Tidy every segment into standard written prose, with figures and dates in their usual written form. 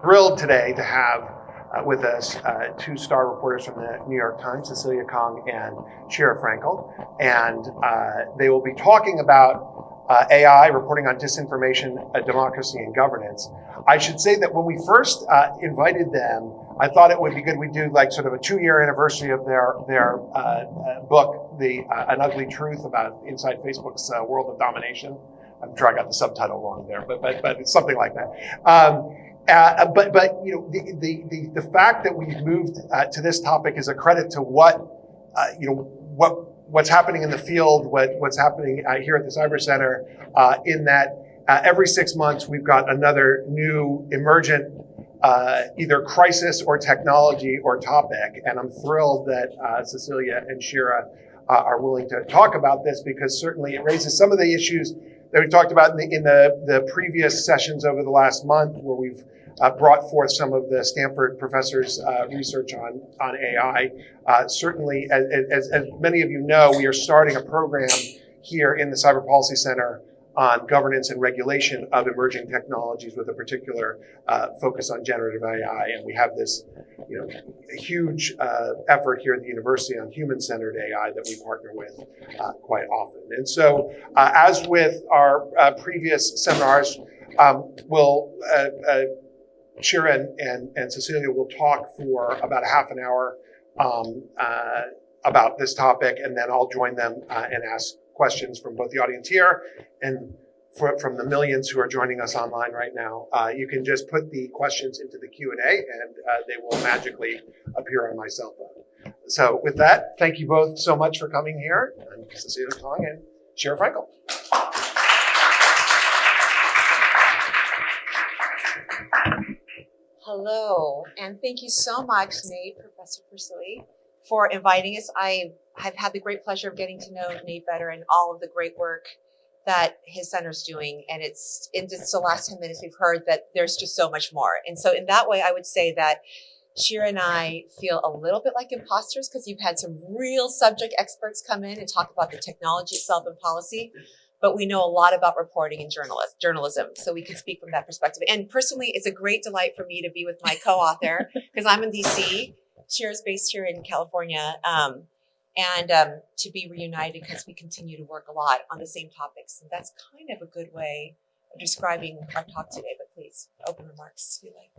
thrilled today to have with us two star reporters from the New York Times, Cecilia, Kang and Sheera Frenkel, and they will be talking about AI, reporting on disinformation, democracy, and governance. I should say that when we first invited them, I thought it would be good we do like sort of a 2-year anniversary of their book, An Ugly Truth about inside Facebook's world of domination. I'm sure I got the subtitle wrong there, but it's something like that. But you know, the fact that we've moved to this topic is a credit to what's happening in the field, what's happening here at the Cyber Center, in that every 6 months we've got another new emergent either crisis or technology or topic, and I'm thrilled that Cecilia and Sheera are willing to talk about this, because certainly it raises some of the issues that we talked about in the previous sessions over the last month, where we've brought forth some of the Stanford professors' research on AI. Certainly, as many of you know, we are starting a program here in the Cyber Policy Center on governance and regulation of emerging technologies, with a particular focus on generative AI. And we have this, huge effort here at the university on human-centered AI that we partner with quite often. And so, as with our previous seminars, Sheera and Cecilia will talk for about a half an hour about this topic, and then I'll join them and ask questions from both the audience here and from the millions who are joining us online right now. You can just put the questions into the Q&A, and they will magically appear on my cell phone. So with that, thank you both so much for coming here. I'm Cecilia Kang and Sheera Frenkel. Hello, and thank you so much, Nate, Professor Persily, for inviting us. I have had the great pleasure of getting to know Nate better and all of the great work that his center's doing. And it's in just the last 10 minutes, we've heard that there's just so much more. And so in that way, I would say that Sheera and I feel a little bit like imposters, because you've had some real subject experts come in and talk about the technology itself and policy. But we know a lot about reporting and journalism, so we can speak from that perspective. And personally, it's a great delight for me to be with my co-author, because I'm in DC. Sheera's based here in California, and to be reunited, because we continue to work a lot on the same topics. And that's kind of a good way of describing our talk today. But please, open remarks, if you like.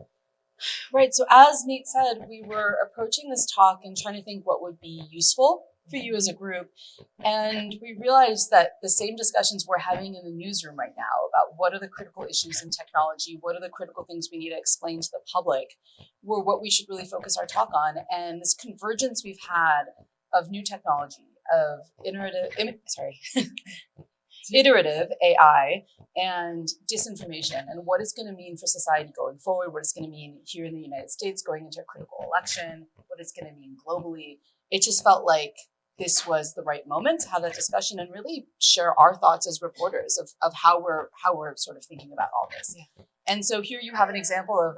Right. So as Nate said, we were approaching this talk and trying to think what would be useful for you as a group. And we realized that the same discussions we're having in the newsroom right now about what are the critical issues in technology, what are the critical things we need to explain to the public, were what we should really focus our talk on. And this convergence we've had of new technology, of iterative AI and disinformation, and what it's going to mean for society going forward, what it's going to mean here in the United States going into a critical election, what it's going to mean globally. It just felt like this was the right moment to have that discussion and really share our thoughts as reporters of how we're sort of thinking about all this. Yeah. And so here you have an example of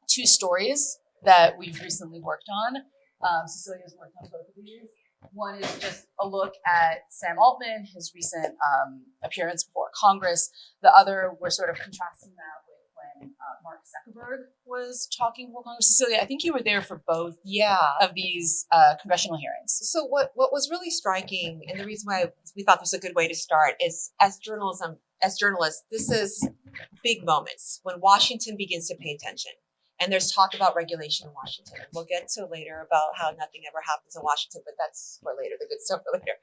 2 stories that we've recently worked on. Cecilia's worked on both of these. One is just a look at Sam Altman, his recent appearance before Congress. The other, we're sort of contrasting that with when Mark Zuckerberg was talking before Congress. Cecilia, I think you were there for both of these congressional hearings. So what was really striking, and the reason why we thought this was a good way to start, is as journalists, this is big moments when Washington begins to pay attention. And there's talk about regulation in Washington. We'll get to later about how nothing ever happens in Washington, but that's for later, the good stuff for later.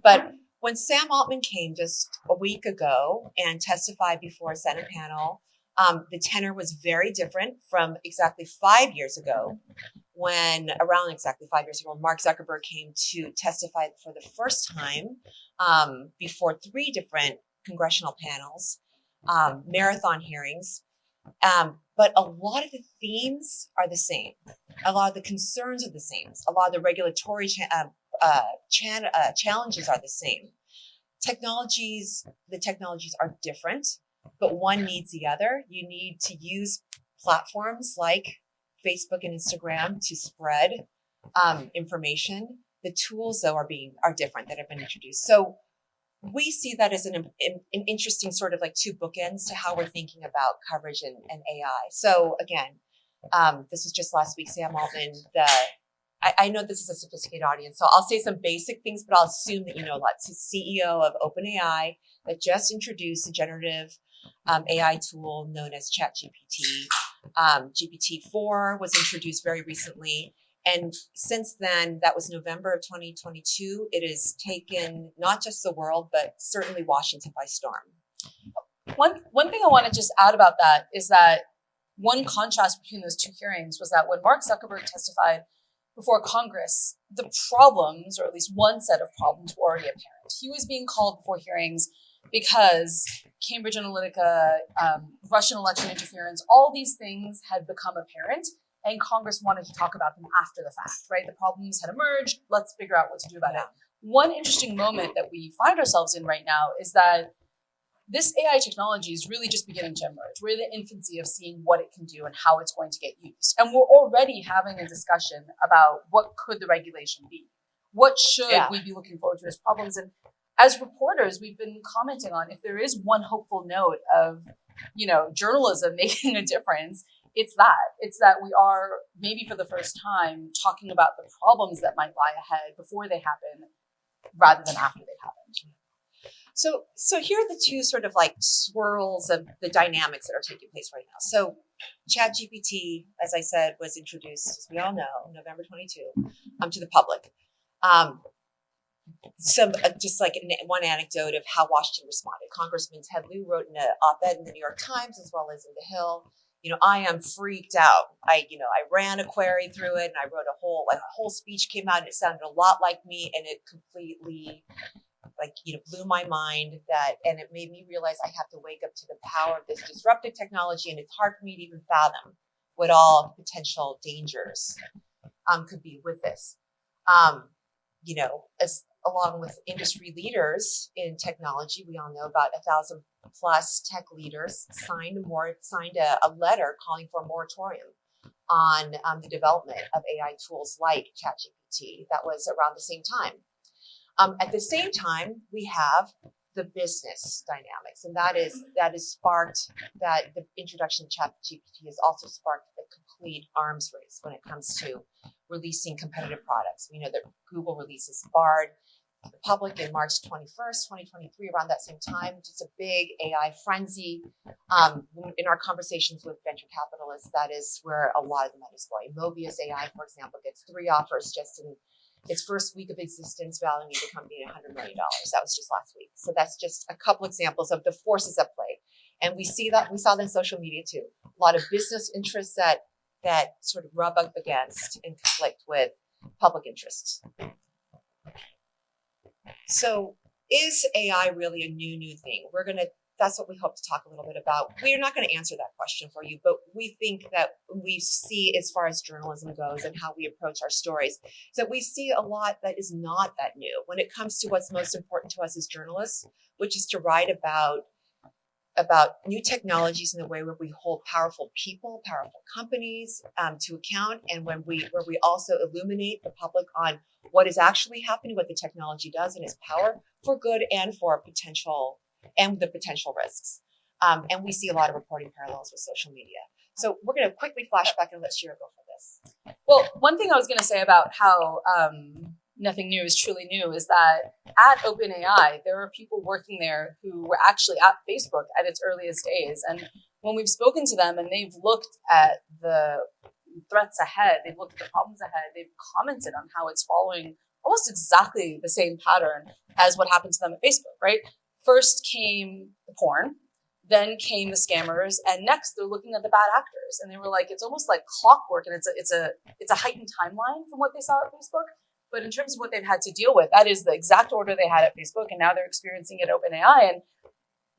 But when Sam Altman came just a week ago and testified before a Senate panel, the tenor was very different from exactly 5 years ago, when Mark Zuckerberg came to testify for the first time before 3 different congressional panels, marathon hearings. But a lot of the themes are the same. A lot of the concerns are the same. A lot of the regulatory challenges are the same. The technologies are different, but one needs the other. You need to use platforms like Facebook and Instagram to spread information. The tools, though, are different that have been introduced. So we see that as an interesting sort of like two bookends to how we're thinking about coverage and AI. So again, this was just last week, Sam Altman, I know this is a sophisticated audience, so I'll say some basic things, but I'll assume that you know lots. He's CEO of OpenAI that just introduced a generative AI tool known as ChatGPT. GPT-4 was introduced very recently. And since then, that was November of 2022, it has taken not just the world, but certainly Washington by storm. One thing I want to just add about that is that one contrast between those two hearings was that when Mark Zuckerberg testified before Congress, the problems, or at least one set of problems, were already apparent. He was being called before hearings because Cambridge Analytica, Russian election interference, all these things had become apparent, and Congress wanted to talk about them after the fact, right? The problems had emerged. Let's figure out what to do about it. One interesting moment that we find ourselves in right now is that this AI technology is really just beginning to emerge. We're in the infancy of seeing what it can do and how it's going to get used. And we're already having a discussion about what could the regulation be? What should we be looking forward to as problems? And as reporters, we've been commenting on if there is one hopeful note of, journalism making a difference, it's that we are maybe for the first time talking about the problems that might lie ahead before they happen rather than after they've happened. So here are the two sort of like swirls of the dynamics that are taking place right now. So ChatGPT, as I said, was introduced, as we all know, November 22, to the public. Just like one anecdote of how Washington responded. Congressman Ted Lieu wrote in an op-ed in the New York Times as well as in The Hill. I am freaked out. I ran a query through it and I wrote a whole speech came out and it sounded a lot like me and it completely blew my mind and it made me realize I have to wake up to the power of this disruptive technology and it's hard for me to even fathom what all potential dangers could be with this. As along with industry leaders in technology, we all know about 1,000 plus tech leaders signed a letter calling for a moratorium on the development of AI tools like ChatGPT. That was around the same time. At the same time, we have the business dynamics, and that is sparked that the introduction of ChatGPT has also sparked a complete arms race when it comes to releasing competitive products. We know that Google releases Bard to the public in March 21st, 2023, around that same time, just a big AI frenzy. In our conversations with venture capitalists, that is where a lot of the money is going. Mobius AI, for example, gets 3 offers just in its first week of existence, valuing the company at $100 million. That was just last week. So that's just a couple examples of the forces at play. And we saw that in social media too. A lot of business interests that sort of rub up against and conflict with public interests. So is AI really a new thing? That's what we hope to talk a little bit about. We're not going to answer that question for you, but we think that we see, as far as journalism goes and how we approach our stories, that we see a lot that is not that new when it comes to what's most important to us as journalists, which is to write about new technologies in the way where we hold powerful people, powerful companies to account, and where we also illuminate the public on what is actually happening, what the technology does and its power for good and for the potential risks. And we see a lot of reporting parallels with social media. So we're going to quickly flash back and let Sheera go for this. Well, one thing I was going to say about how nothing new is truly new is that at OpenAI, there are people working there who were actually at Facebook at its earliest days. And when we've spoken to them and they've looked at the threats ahead, they've looked at the problems ahead, they've commented on how it's following almost exactly the same pattern as what happened to them at Facebook, right? First came the porn, then came the scammers, and next they're looking at the bad actors. And they were like, it's almost like clockwork, and it's a heightened timeline from what they saw at Facebook. But in terms of what they've had to deal with, that is the exact order they had at Facebook, and now they're experiencing it at OpenAI. And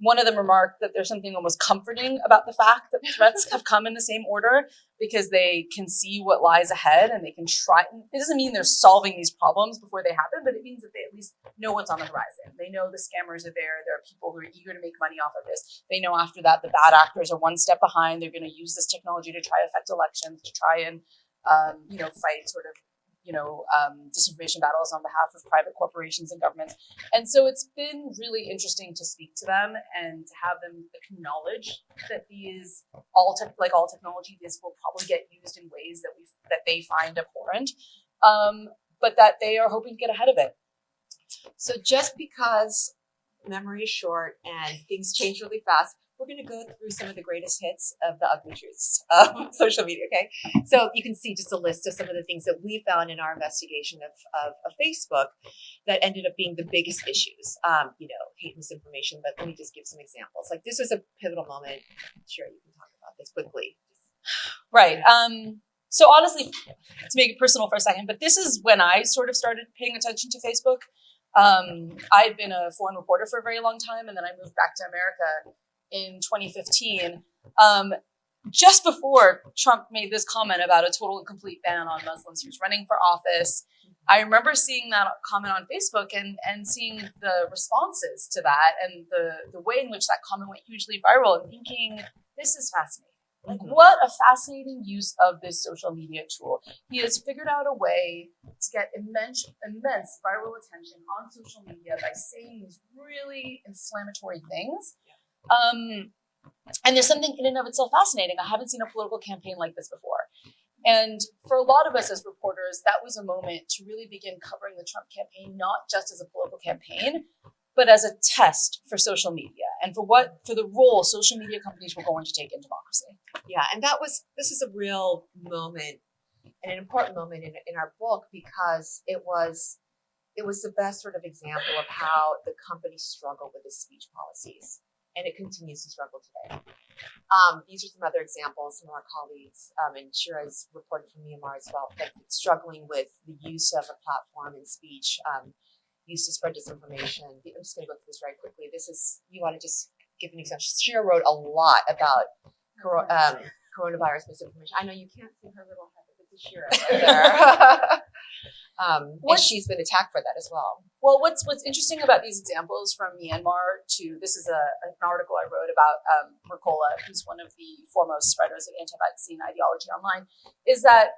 one of them remarked that there's something almost comforting about the fact that threats have come in the same order because they can see what lies ahead and they can try. It doesn't mean they're solving these problems before they happen, but it means that they at least know what's on the horizon. They know the scammers are there. There are people who are eager to make money off of this. They know after that the bad actors are one step behind. They're going to use this technology to try to affect elections, to try and fight sort of disinformation battles on behalf of private corporations and governments. And so it's been really interesting to speak to them and to have them acknowledge that all technology, this will probably get used in ways that they find abhorrent, but that they are hoping to get ahead of it. So just because memory is short and things change really fast, we're going to go through some of the greatest hits of the ugly truths of social media, okay? So you can see just a list of some of the things that we found in our investigation of Facebook that ended up being the biggest issues, hate and misinformation. But let me just give some examples. Like this was a pivotal moment. Sure, you can talk about this quickly. Right. So honestly, to make it personal for a second, but this is when I sort of started paying attention to Facebook. I'd been a foreign reporter for a very long time, and then I moved back to America in 2015, just before Trump made this comment about a total and complete ban on Muslims. He was running for office. I remember seeing that comment on Facebook and seeing the responses to that and the way in which that comment went hugely viral and thinking, this is fascinating. Like, what a fascinating use of this social media tool. He has figured out a way to get immense viral attention on social media by saying these really inflammatory things. And there's something in and of itself fascinating. I haven't seen a political campaign like this before. And for a lot of us as reporters, that was a moment to really begin covering the Trump campaign, not just as a political campaign, but as a test for social media and for the role social media companies were going to take in democracy. Yeah, and this is a real moment and an important moment in our book because it was the best sort of example of how the company struggled with its speech policies. And it continues to struggle today. These are some other examples from our colleagues, and Sheera's reported from Myanmar as well, like struggling with the use of a platform in speech, used to spread disinformation. I'm just going to go through this very quickly. You want to just give an example. Sheera wrote a lot about coronavirus misinformation. I know you can't see her little head, but this is Sheera right there. And she's been attacked for that as well. Well, what's interesting about these examples from Myanmar this is an article I wrote about Mercola, who's one of the foremost spreaders of anti-vaccine ideology online, is that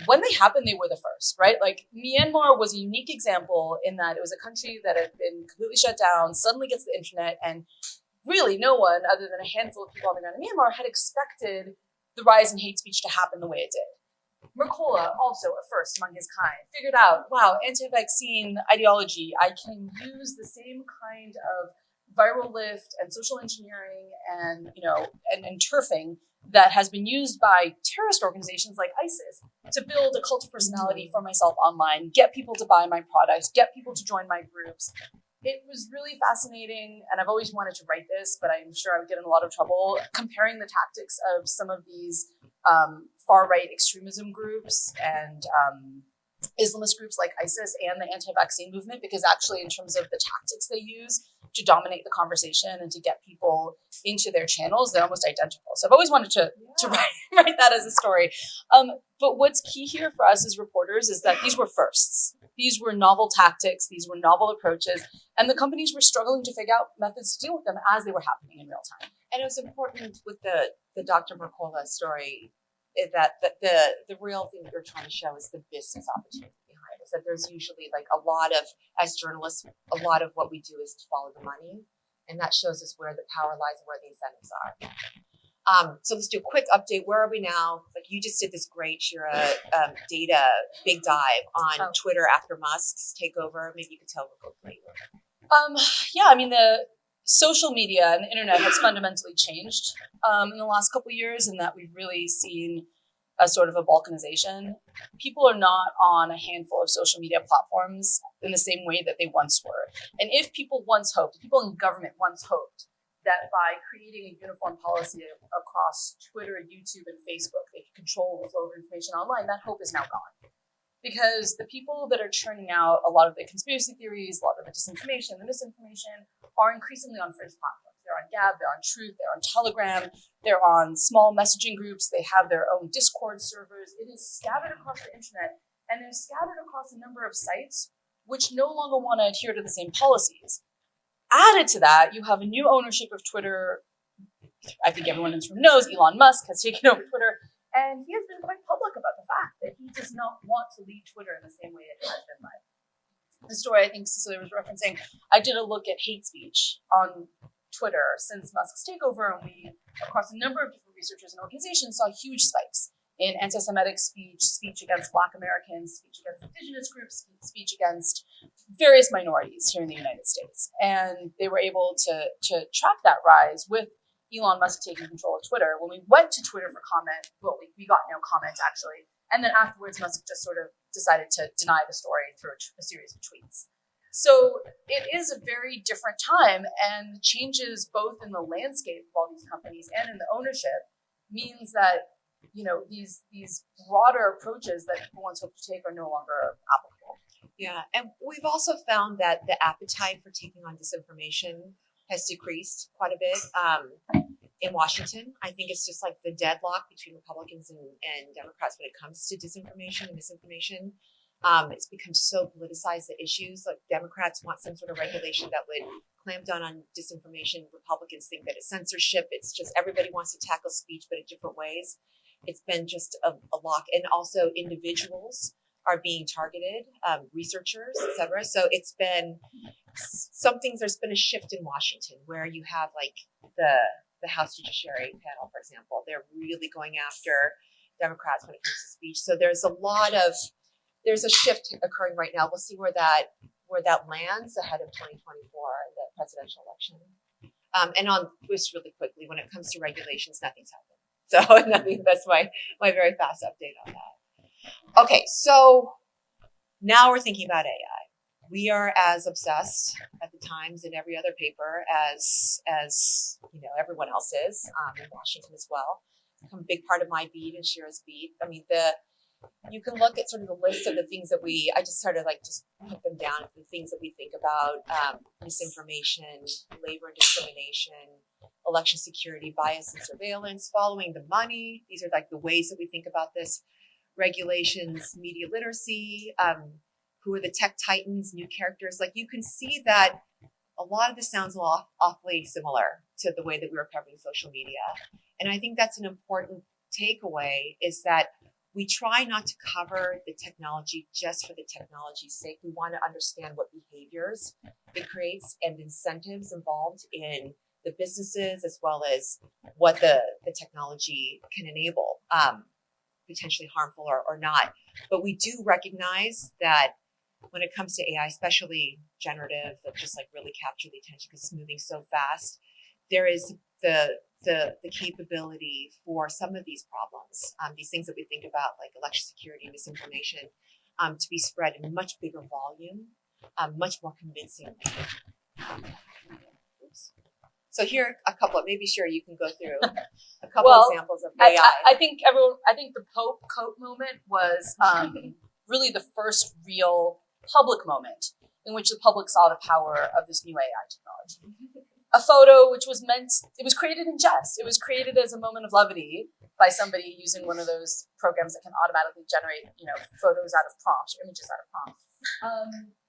when they happened, they were the first, right? Like Myanmar was a unique example in that it was a country that had been completely shut down, suddenly gets the internet, and really no one other than a handful of people on the ground in Myanmar had expected the rise in hate speech to happen the way it did. Mercola, also a first among his kind, figured out, wow, anti-vaccine ideology, I can use the same kind of viral lift and social engineering and turfing that has been used by terrorist organizations like ISIS to build a cult of personality for myself online, get people to buy my products, get people to join my groups. It was really fascinating, and I've always wanted to write this, but I'm sure I would get in a lot of trouble comparing the tactics of some of these far-right extremism groups and Islamist groups like ISIS and the anti-vaccine movement, because actually in terms of the tactics they use to dominate the conversation and to get people into their channels, they're almost identical. So I've always wanted to write that as a story. But what's key here for us as reporters is that these were firsts. These were novel tactics. These were novel approaches. And the companies were struggling to figure out methods to deal with them as they were happening in real time. And it was important with the Dr. Mercola story that the real thing that you're trying to show is the business opportunity behind it. That there's usually as journalists, a lot of what we do is to follow the money. And that shows us where the power lies and where the incentives are. So let's do a quick update. Where are we now? Like you just did this great Sheera data big dive on Twitter after Musk's takeover. Maybe you could tell real quickly. The social media and the internet has fundamentally changed in the last couple of years, in that we've really seen a sort of a balkanization. People are not on a handful of social media platforms in the same way that they once were. And if people in government once hoped that by creating a uniform policy across Twitter, YouTube, and Facebook, they could control the flow of information online, that hope is now gone. Because the people that are churning out a lot of the conspiracy theories, a lot of the disinformation, the misinformation, are increasingly on fringe platforms. They're on Gab, they're on Truth, they're on Telegram, they're on small messaging groups, they have their own Discord servers. It is scattered across the internet, and they're scattered across a number of sites which no longer want to adhere to the same policies. Added to that, you have a new ownership of Twitter. I think everyone in this room knows Elon Musk has taken over Twitter, and he has been quite public about the fact that he does not want to lead Twitter in the same way it has been led. The story I think Cecilia was referencing, I did a look at hate speech on Twitter since Musk's takeover, and we, across a number of different researchers and organizations, saw huge spikes in anti-Semitic speech, speech against Black Americans, speech against indigenous groups, speech against various minorities here in the United States. And they were able to track that rise with Elon Musk taking control of Twitter. When we went to Twitter for comment, well, we got no comment actually. And then afterwards, Musk just sort of decided to deny the story through a series of tweets. So it is a very different time, and changes both in the landscape of all these companies and in the ownership means that, you know, these broader approaches that people once hoped to take are no longer applicable. Yeah, and we've also found that the appetite for taking on disinformation has decreased quite a bit in Washington. I think it's just like the deadlock between Republicans and Democrats when it comes to disinformation and misinformation. It's become so politicized, the issues. Like Democrats want some sort of regulation that would clamp down on disinformation. Republicans think that it's censorship. It's just everybody wants to tackle speech, but in different ways. It's been just a lock. And also individuals are being targeted, researchers, et cetera. So it's been some things, there's been a shift in Washington where you have like the House Judiciary panel, for example. They're really going after Democrats when it comes to speech. So there's a shift occurring right now. We'll see where that lands ahead of 2024, the presidential election. And on just really quickly, when it comes to regulations, nothing's happened. So that's my very fast update on that. Okay, so now we're thinking about AI. We are as obsessed at the Times and every other paper as you know everyone else is in Washington as well. It's become a big part of my beat and Sheera's beat. I mean, you can look at sort of the list of the things that I just started like just put them down, the things that we think about: misinformation, labor and discrimination, election security, bias and surveillance, following the money. These are like the ways that we think about this. Regulations, media literacy, who are the tech titans, new characters. Like you can see that a lot of this sounds awfully similar to the way that we were covering social media. And I think that's an important takeaway, is that we try not to cover the technology just for the technology's sake. We want to understand what behaviors it creates and incentives involved in the businesses, as well as what the technology can enable, potentially harmful or not. But we do recognize that when it comes to AI, especially generative, that just like really capture the attention because it's moving so fast, there is the capability for some of these problems, these things that we think about, like election security, misinformation, to be spread in much bigger volume, much more convincingly. Oops. So here are a couple of, maybe Sheera, you can go through a couple examples of AI. I think the Pope coat moment was really the first real public moment in which the public saw the power of this new AI technology. A photo which was it was created in jest. It was created as a moment of levity by somebody using one of those programs that can automatically generate, photos out of prompts or images out of prompts.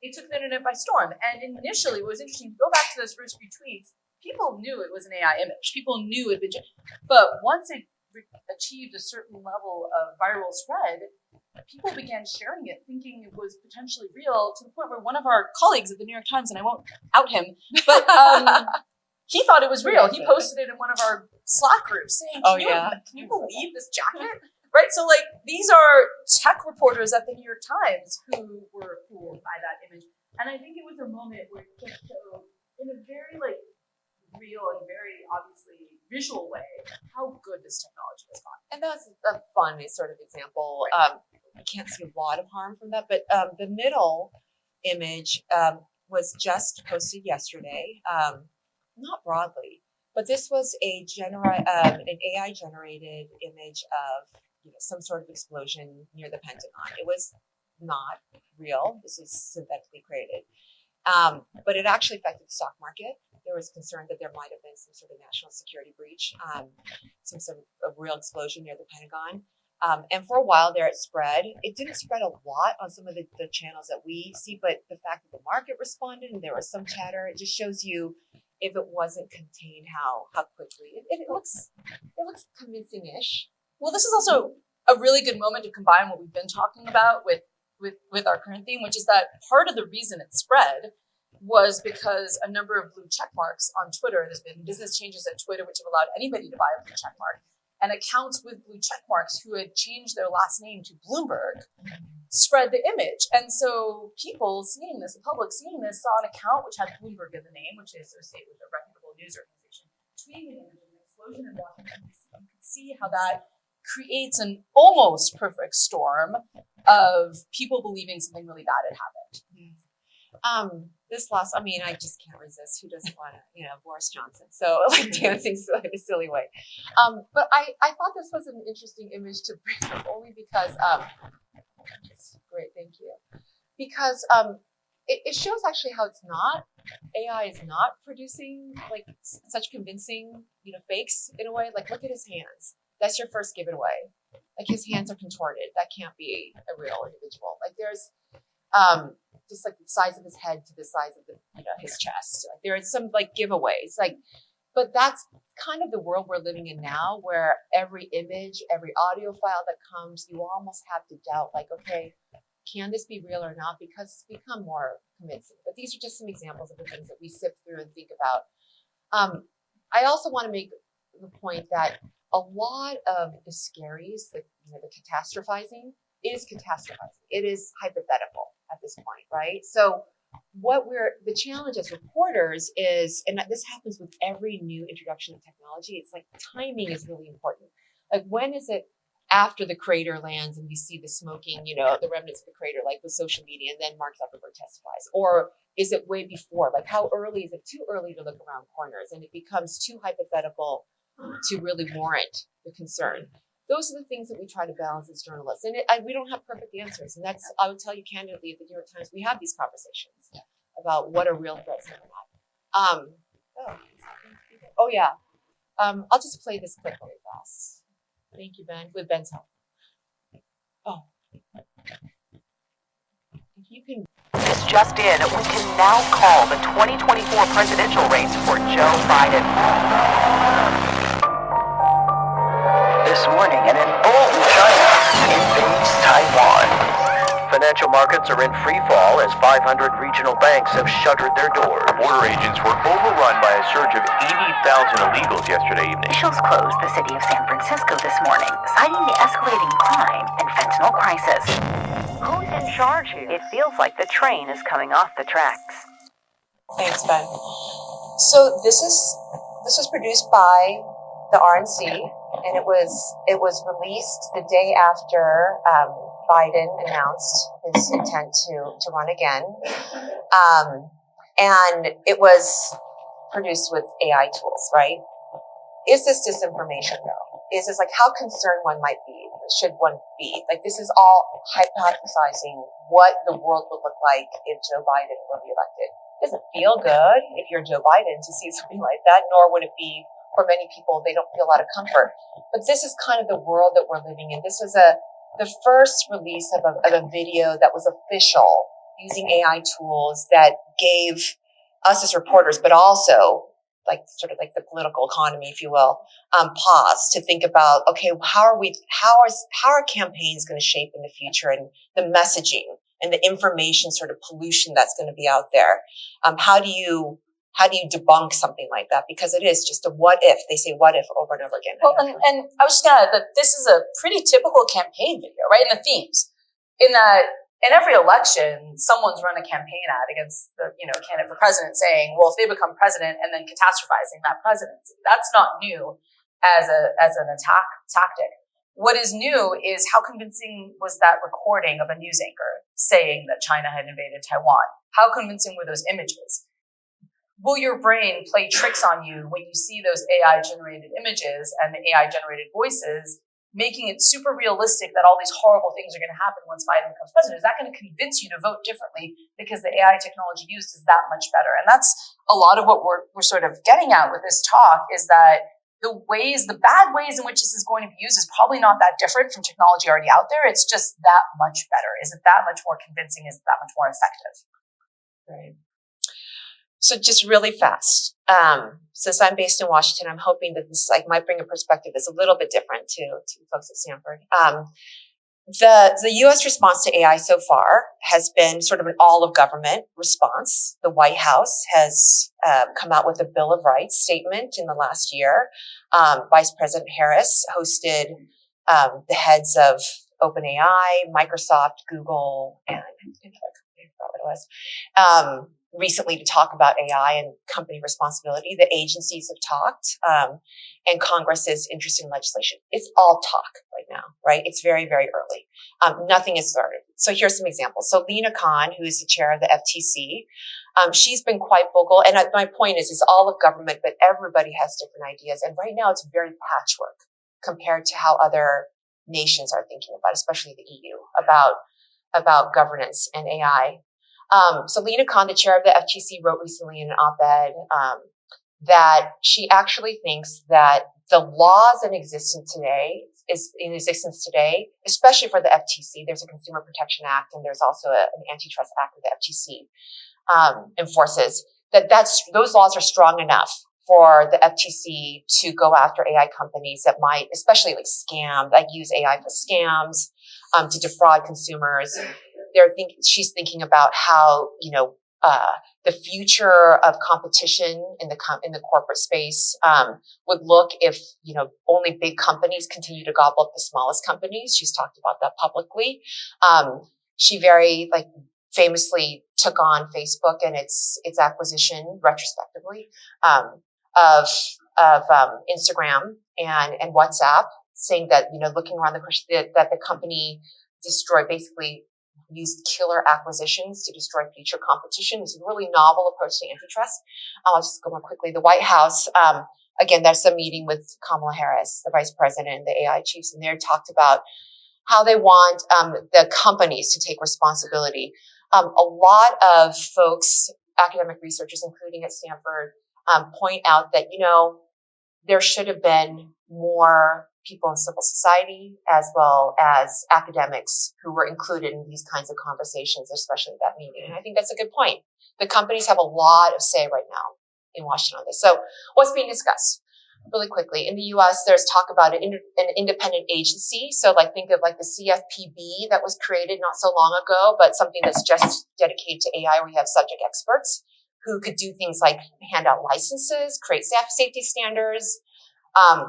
It took the internet by storm. And initially, what was interesting, to go back to those first few tweets, people knew it was an AI image. People knew it had been, but once it achieved a certain level of viral spread, people began sharing it, thinking it was potentially real, to the point where one of our colleagues at the New York Times, and I won't out him, but he thought it was real. He posted it in one of our Slack groups saying, can you believe this jacket? Right? So like, these are tech reporters at the New York Times who were fooled by that image. And I think it was a moment where it just showed in a very real and very obviously visual way how good this technology has gotten. And that's a fun sort of example. Right. I can't see a lot of harm from that, but the middle image was just posted yesterday, not broadly, but this was an AI generated image of some sort of explosion near the Pentagon. It was not real. This is synthetically created. But it actually affected the stock market. There was concern that there might have been some sort of national security breach, some sort of a real explosion near the Pentagon. And for a while there, it spread. It didn't spread a lot on some of the channels that we see, but the fact that the market responded and there was some chatter, it just shows you, if it wasn't contained, how quickly it looks convincing-ish. Well, this is also a really good moment to combine what we've been talking about with our current theme, which is that part of the reason it spread was because a number of blue check marks on Twitter. There's been business changes at Twitter which have allowed anybody to buy a blue check mark. And accounts with blue check marks who had changed their last name to Bloomberg spread the image. And so people seeing this, the public seeing this, saw an account which had Bloomberg in the name, which they associate with a reputable news organization, tweeting an image of an explosion in Washington, D.C. You can see how that creates an almost perfect storm of people believing something really bad had happened. This last, I mean, I just can't resist. Who doesn't want to, Boris Johnson? So like dancing in a silly way. But I thought this was an interesting image to bring up only because, great, thank you. Because it shows actually how it's not, AI is not producing like such convincing, fakes in a way. Like look at his hands. That's your first giveaway. Like his hands are contorted. That can't be a real individual. Like there's, just like the size of his head to the size of his chest. Like there are some like giveaways, but that's kind of the world we're living in now, where every image, every audio file that comes, you almost have to doubt, like, okay, can this be real or not? Because it's become more convincing. But these are just some examples of the things that we sift through and think about. I also want to make the point that a lot of the scaries, the catastrophizing, is catastrophizing. It is hypothetical at this point, right? So the challenge as reporters is, and this happens with every new introduction of technology, it's like timing is really important. Like when is it after the crater lands and we see the smoking, the remnants of the crater, like with social media, and then Mark Zuckerberg testifies? Or is it way before? Like how early, is it too early to look around corners and it becomes too hypothetical to really warrant the concern? Those are the things that we try to balance as journalists. And we don't have perfect answers. And that's, I would tell you candidly, at the New York Times, we have these conversations about what are real threats and not. I'll just play this clip really fast. Thank you, Ben, with Ben's help. If you can. This just in, we can now call the 2024 presidential race for Joe Biden. This morning, an emboldened China invades Taiwan. Financial markets are in free fall as 500 regional banks have shuttered their doors. Border agents were overrun by a surge of 80,000 illegals yesterday evening. Officials closed the city of San Francisco this morning, citing the escalating crime and fentanyl crisis. Who's in charge here? It feels like the train is coming off the tracks. Thanks, Ben. So this was produced by the RNC, and it was released the day after Biden announced his intent to run again, and it was produced with AI tools. Right? Is this disinformation though? Is this like how concerned one might be? Should one be? Like this is all hypothesizing what the world would look like if Joe Biden were reelected. It doesn't feel good if you're Joe Biden to see something like that, nor would it be for many people. They don't feel a lot of comfort. But this is kind of the world that we're living in. This was the first release of a video that was official using AI tools that gave us as reporters, but also like sort of like the political economy, if you will, pause to think about, okay, how are campaigns going to shape in the future, and the messaging and the information sort of pollution that's going to be out there. How do you debunk something like that? Because it is just a what if. They say what if over and over again. Well, and I was just gonna, that this is a pretty typical campaign video, right? In the themes, in that in every election, someone's run a campaign ad against the candidate for president, saying, well, if they become president, and then catastrophizing that presidency. That's not new as an attack tactic. What is new is how convincing was that recording of a news anchor saying that China had invaded Taiwan? How convincing were those images? Will your brain play tricks on you when you see those AI-generated images and the AI-generated voices, making it super realistic that all these horrible things are going to happen once Biden becomes president? Is that going to convince you to vote differently because the AI technology used is that much better? And that's a lot of what we're sort of getting at with this talk, is that the bad ways in which this is going to be used is probably not that different from technology already out there. It's just that much better. Is it that much more convincing? Is it that much more effective? Right. So just really fast. Since I'm based in Washington, I'm hoping that this might bring a perspective that's a little bit different to the folks at Stanford. The U.S. response to AI so far has been sort of an all-of-government response. The White House has come out with a Bill of Rights statement in the last year. Vice President Harris hosted the heads of OpenAI, Microsoft, Google, and another company, I forgot what it was, recently to talk about AI and company responsibility. The agencies have talked, and Congress is interested in legislation. It's all talk right now, right? It's very, very early. Nothing is started. So here's some examples. So Lina Khan, who is the chair of the FTC, she's been quite vocal. And my point is, it's all of government, but everybody has different ideas. And right now it's very patchwork compared to how other nations are thinking about, especially the EU, about governance and AI. So Lina Khan, the chair of the FTC, wrote recently in an op-ed that she actually thinks that the laws in existence today, especially for the FTC, there's a Consumer Protection Act and there's also an antitrust act that the FTC enforces, those laws are strong enough for the FTC to go after AI companies that might, especially use AI for scams, to defraud consumers. She's thinking about how, the future of competition in the corporate space, would look if, only big companies continue to gobble up the smallest companies. She's talked about that publicly. She very, famously took on Facebook and its acquisition retrospectively, of Instagram and WhatsApp, saying that, looking around the question that the company used killer acquisitions to destroy future competition. It's a really novel approach to antitrust. I'll just go more quickly. The White House, again, there's a meeting with Kamala Harris, the vice president, and the AI chiefs, and they talked about how they want the companies to take responsibility. A lot of folks, academic researchers, including at Stanford, point out that, there should have been more people in civil society as well as academics who were included in these kinds of conversations, especially at that meeting. And I think that's a good point. The companies have a lot of say right now in Washington on this. So what's being discussed? Really quickly, in the U.S., there's talk about an independent agency. So think of the CFPB that was created not so long ago, but something that's just dedicated to AI, where you have subject experts who could do things like hand out licenses, create safety standards,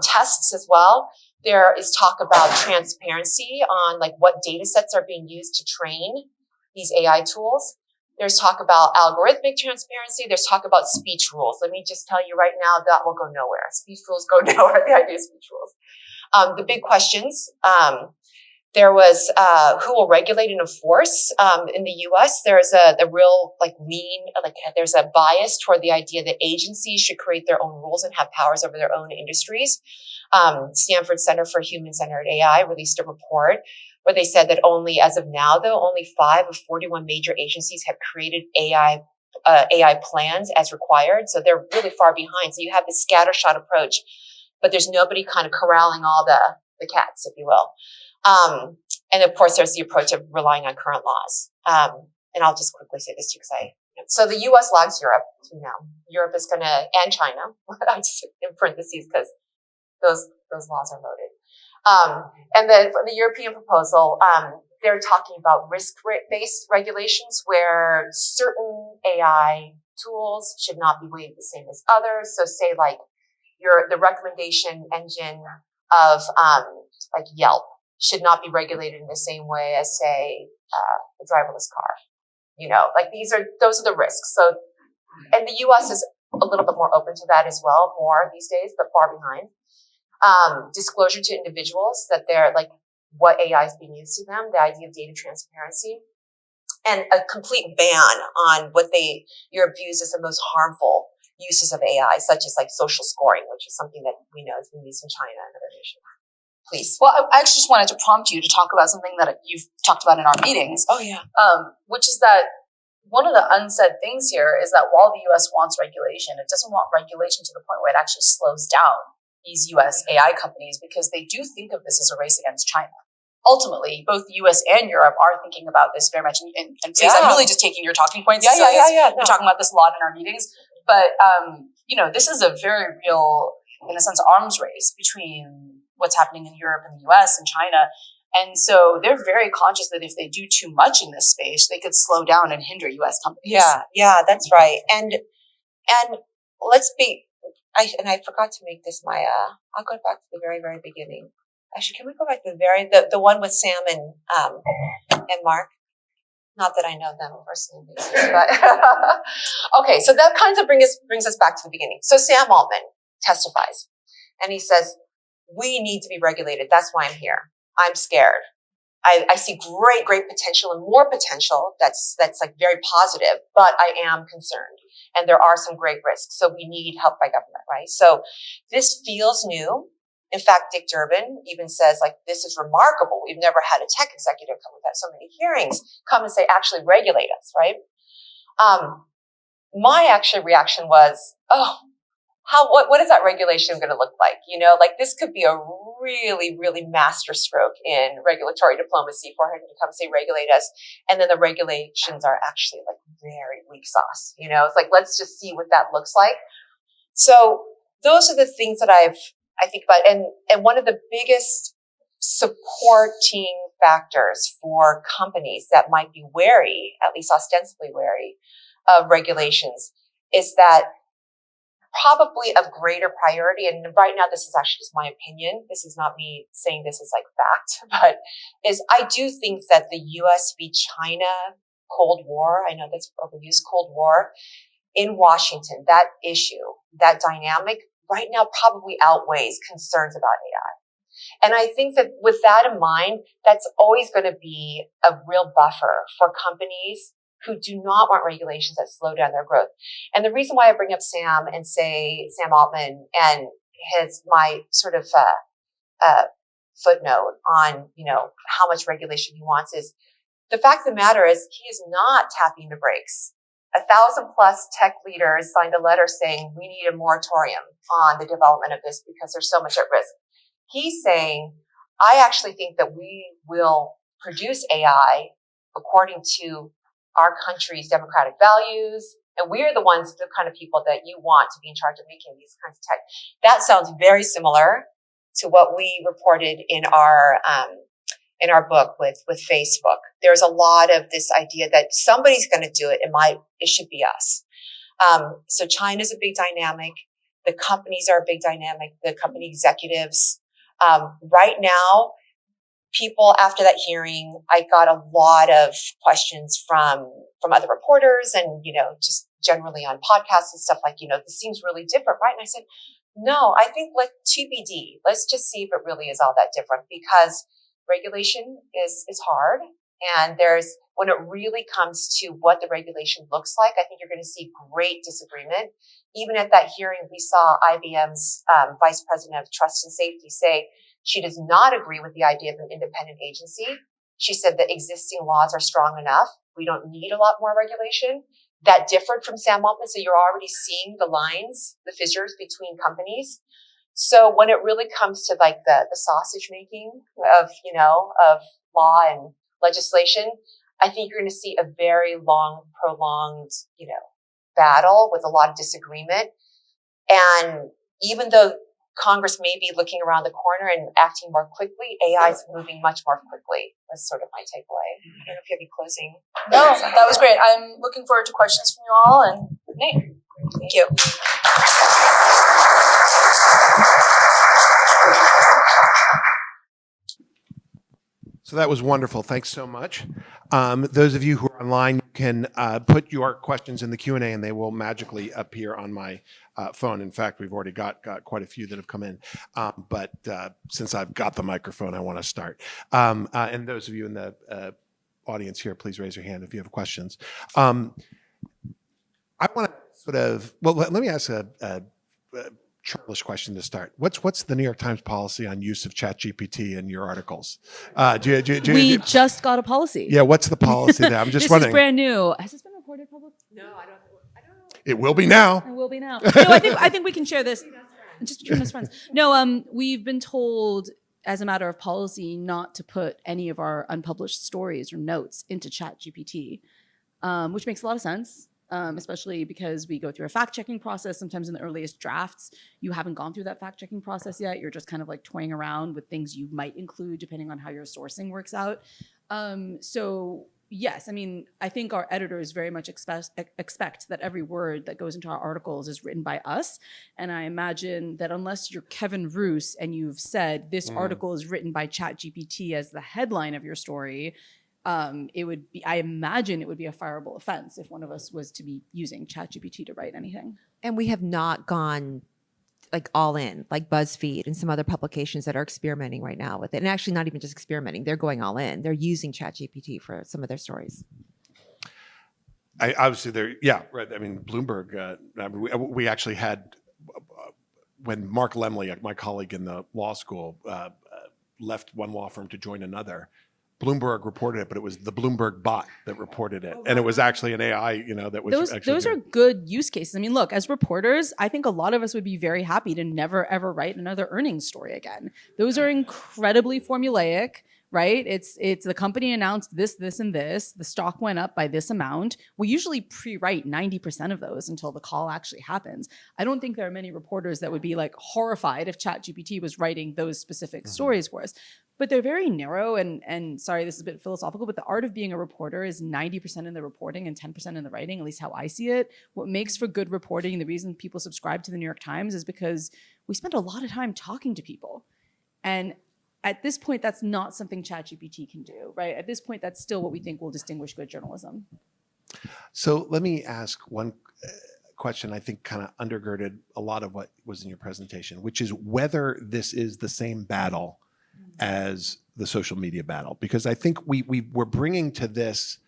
tests as well. There is talk about transparency on what data sets are being used to train these AI tools. There's talk about algorithmic transparency. There's talk about speech rules. Let me just tell you right now, that will go nowhere. Speech rules go nowhere, the idea of speech rules. The big questions, there was who will regulate and enforce. In the U.S., there's there's a bias toward the idea that agencies should create their own rules and have powers over their own industries. Stanford Center for Human-Centered AI released a report where they said that as of now, only 5 of 41 major agencies have created AI plans as required. So they're really far behind. So you have this scattershot approach, but there's nobody kind of corralling all the cats, if you will. And of course, there's the approach of relying on current laws. And I'll just quickly say this too, so the U.S. lags Europe, Europe is and China, I just in parentheses because those laws are loaded. And then for the European proposal, they're talking about risk-based regulations where certain AI tools should not be weighted the same as others. So say the recommendation engine of Yelp should not be regulated in the same way as, say, the driverless car. Those are the risks. So, and the U.S. is a little bit more open to that as well, more these days, but far behind. Disclosure to individuals that they're what AI is being used to them, the idea of data transparency, and a complete ban on Europe views as the most harmful uses of AI, such as social scoring, which is something that we know has been used in China and other nations. Please. Well, I actually just wanted to prompt you to talk about something that you've talked about in our meetings. Oh, yeah. Which is that one of the unsaid things here is that while the U.S. wants regulation, it doesn't want regulation to the point where it actually slows down these U.S. AI companies, because they do think of this as a race against China. Ultimately, both the U.S. and Europe are thinking about this very much. And please, I'm really just taking your talking points. Yeah. We're talking about this a lot in our meetings. But this is a very real, in a sense, arms race between what's happening in Europe and the US and China. And so they're very conscious that if they do too much in this space, they could slow down and hinder US companies. Yeah, that's right. And let's be, I forgot to make this my, I'll go back to the very, very beginning. Actually, can we go back to the one with Sam and Mark? Not that I know them personally, but okay. So that kind of brings us back to the beginning. So Sam Altman testifies, and he says, "We need to be regulated. That's why I'm here. I'm scared. I see great potential and more potential. That's like very positive, but I am concerned, and there are some great risks. So we need help by government, right? So this feels new." In fact, Dick Durbin even says, like, this is remarkable. We've never had a tech executive come with so many hearings come and say, actually regulate us, right? My actual reaction was, what is that regulation going to look like? Like this could be a really, really master stroke in regulatory diplomacy for him to come say regulate us. And then the regulations are actually like very weak sauce. It's like, let's just see what that looks like. So those are the things that I think about. And one of the biggest supporting factors for companies that might be wary, at least ostensibly wary of regulations, is that probably of greater priority. And right now, this is actually just my opinion. This is not me saying this is like fact, but I do think that the US v. China Cold War, I know that's overused, Cold War in Washington, that issue, that dynamic right now probably outweighs concerns about AI. And I think that with that in mind, that's always going to be a real buffer for companies who do not want regulations that slow down their growth. And the reason why I bring up Sam and say Sam Altman and my sort of footnote on, how much regulation he wants is the fact of the matter is he is not tapping the brakes. 1,000+ tech leaders signed a letter saying we need a moratorium on the development of this because there's so much at risk. He's saying, I actually think that we will produce AI according to our country's democratic values, and we are the kind of people that you want to be in charge of making these kinds of tech. That sounds very similar to what we reported in our book with Facebook. There's a lot of this idea that somebody's going to do it. It should be us. So China's a big dynamic. The companies are a big dynamic. The company executives. Right now, people after that hearing, I got a lot of questions from other reporters and, just generally on podcasts and stuff like, this seems really different, right? And I said, no, I think TBD. Let's just see if it really is all that different because regulation is hard. And when it really comes to what the regulation looks like, I think you're going to see great disagreement. Even at that hearing, we saw IBM's Vice President of Trust and Safety say she does not agree with the idea of an independent agency. She said that existing laws are strong enough. We don't need a lot more regulation. That differed from Sam Altman. So you're already seeing the lines, the fissures between companies. So when it really comes to like the sausage making of law and legislation, I think you're going to see a very long, prolonged, battle with a lot of disagreement. And even though Congress may be looking around the corner and acting more quickly, AI is moving much more quickly. That's sort of my takeaway. I don't know if you have any closing. No, that was great. I'm looking forward to questions from you all. And Nate, thank you. So that was wonderful. Thanks so much. Those of you who are online can put your questions in the Q&A and they will magically appear on my phone. In fact, we've already got quite a few that have come in. But since I've got the microphone, I want to start. And those of you in the audience here, please raise your hand if you have questions. I want to let me ask a churlish question to start. What's the New York Times policy on use of ChatGPT in your articles? We just got a policy. Yeah, what's the policy there? I'm just wondering. This is brand new. Has this been reported publicly? No, I don't know. It will be now. It will be now. No, I think we can share this just between us friends. No, we've been told as a matter of policy not to put any of our unpublished stories or notes into ChatGPT, which makes a lot of sense. especially because we go through a fact-checking process. Sometimes in the earliest drafts, you haven't gone through that fact-checking process yet. You're just kind of like toying around with things you might include depending on how your sourcing works out. So yes, I mean, I think our editors very much expect that every word that goes into our articles is written by us. And I imagine that unless you're Kevin Roos and you've said this article is written by ChatGPT as the headline of your story, I imagine it would be a fireable offense if one of us was to be using ChatGPT to write anything. And we have not gone like all in, like BuzzFeed and some other publications that are experimenting right now with it. And actually not even just experimenting, they're going all in. They're using ChatGPT for some of their stories. Obviously, right. I mean, Bloomberg, we actually had, when Mark Lemley, my colleague in the law school, left one law firm to join another, Bloomberg reported it, but it was the Bloomberg bot that reported it. And it was actually an AI, that was those are good use cases. I mean, look, as reporters, I think a lot of us would be very happy to never, ever write another earnings story again. Those are incredibly formulaic, right? It's the company announced this, this, and this. The stock went up by this amount. We usually pre-write 90% of those until the call actually happens. I don't think there are many reporters that would be like horrified if ChatGPT was writing those specific stories for us. But they're very narrow and sorry, this is a bit philosophical, but the art of being a reporter is 90% in the reporting and 10% in the writing, at least how I see it. What makes for good reporting, the reason people subscribe to the New York Times is because we spend a lot of time talking to people. And at this point, that's not something ChatGPT can do, right? At this point, that's still what we think will distinguish good journalism. So let me ask one question I think kind of undergirded a lot of what was in your presentation, which is whether this is the same battle as the social media battle. Because I think we're bringing to this,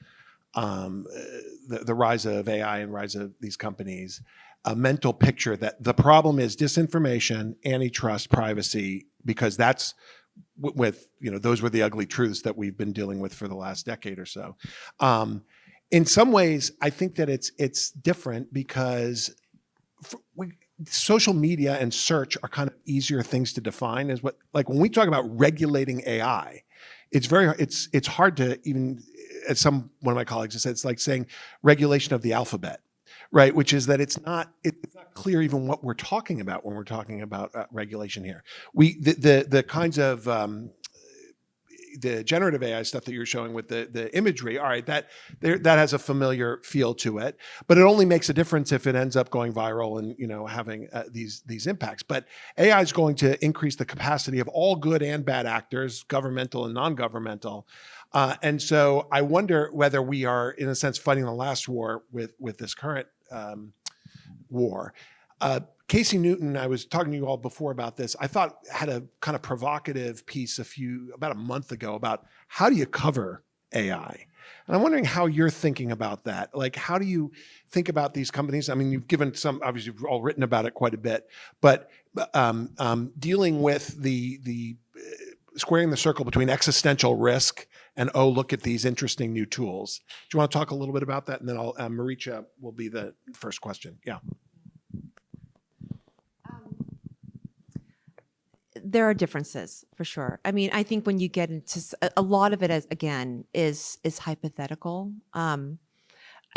the rise of AI and rise of these companies, a mental picture that the problem is disinformation, antitrust, privacy, because that's those were the ugly truths that we've been dealing with for the last decade or so. In some ways, I think that it's different because social media and search are kind of easier things to define. Is what, like when we talk about regulating AI, it's hard to even, as one of my colleagues has said, it's like saying regulation of the alphabet, right? Which is that it's not clear even what we're talking about when we're talking about regulation here. The kinds of the generative AI stuff that you're showing with the imagery, all right, that has a familiar feel to it, but it only makes a difference if it ends up going viral and having these impacts. But AI is going to increase the capacity of all good and bad actors, governmental and non-governmental. And so I wonder whether we are, in a sense, fighting the last war with this current war. Casey Newton, I was talking to you all before about this, I thought had a kind of provocative piece about a month ago about how do you cover AI? And I'm wondering how you're thinking about that. Like, how do you think about these companies? I mean, you've given obviously you've all written about it quite a bit, but dealing with the squaring the circle between existential risk and, oh, look at these interesting new tools. Do you want to talk a little bit about that? And then Maricha will be the first question. Yeah. There are differerences for sure. I mean, I think when you get into a lot of it, is hypothetical. And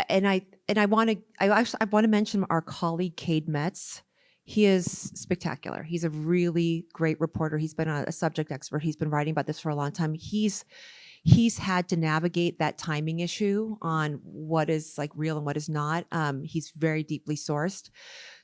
I want to mention our colleague Cade Metz. He is spectacular. He's a really great reporter. He's been a subject expert. He's been writing about this for a long time. He's had to navigate that timing issue on what is like real and what is not. He's very deeply sourced.